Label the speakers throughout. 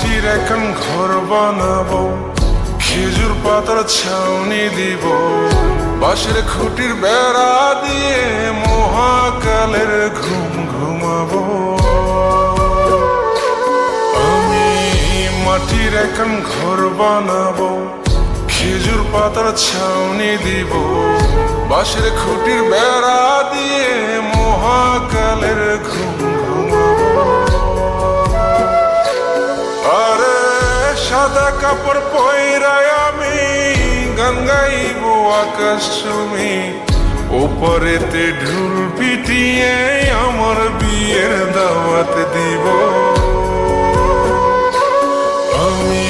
Speaker 1: মাটির এখন ঘর বানাবো, খেজুর পাতার ছাউনি দিব, বাঁশের খুঁটির বেড়া দিয়ে মহাকালের ঘুম ঘুমাবো। আমি মাটির এখন ঘর বানাবো, খেজুর পাতার ছাউনি দিব, বাঁশের খুঁটির বেড়া দিয়ে মহাকালের ঘুম ঘুমাবো। আরে সাদা কাপড় পয়রায় আমি গান গাইব আকাশ চুমি, ওপরেতে ঢুল পিটিয়ে আমার বিয়ের দাওয়াত দিব। আমি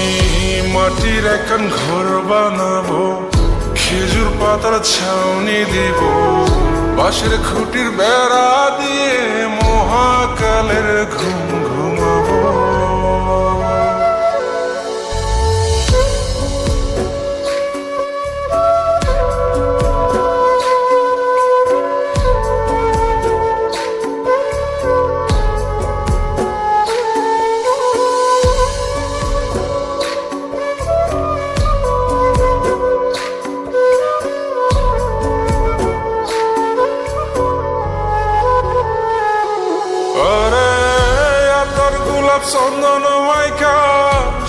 Speaker 1: মাটির এখন ঘর বানাবো, খেজুর পাতার ছাউনি দিব, বাঁশের খুঁটির বেড়া দিয়ে মহাকালের ঘুম ঘুমাবো। চন্দন মাইখা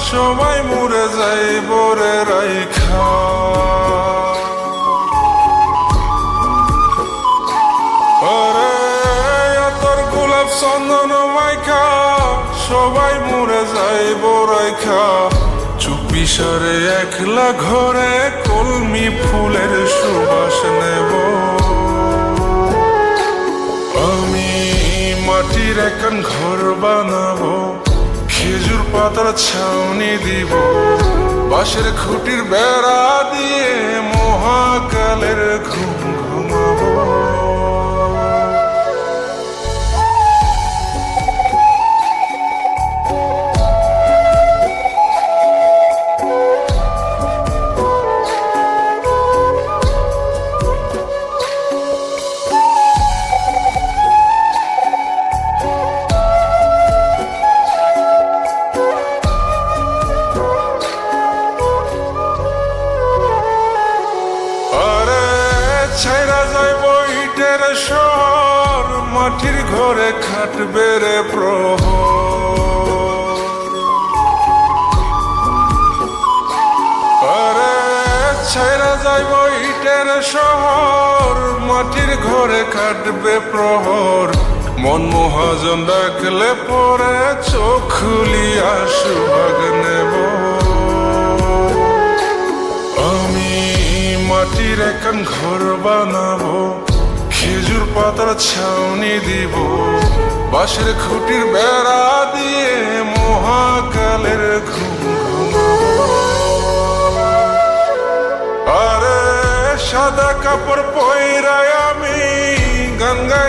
Speaker 1: সবাই মরে যাই বরে রাইখা, আরে তোর গোলাপ চন্দন মাইখা সবাই মরে যাই বরাইখা, চুপি সরে একলা ঘরে কলমি ফুলের সুবাস নেব। আমি মাটির এখন ঘর বানাবো, খেজুর পাতার ছাউনি দিব, বাঁশের খুঁটির বেড়া দিয়ে মহাকালের ঘুম ঘুমাবো। ছাইরা যাইব ইটের শহর, মাটির ঘরে খাটবে রে প্রহর। আরে ছাইরা যাইব ইটের শহর, মাটির ঘরে খাটবে প্রহর। মন মহাজন ডাকলে পরে চোখ খুলিয়া সুভাগ নেব। আমি মাটির এখন ঘর বানাবো, খেজুর পাতার ছাউনি দিব, বাঁশের খুঁটির বেড়া দিয়ে মহাকালের ঘুম ঘুমাবো। আরে সাদা কাপড় পয়রায় আমি গান গাই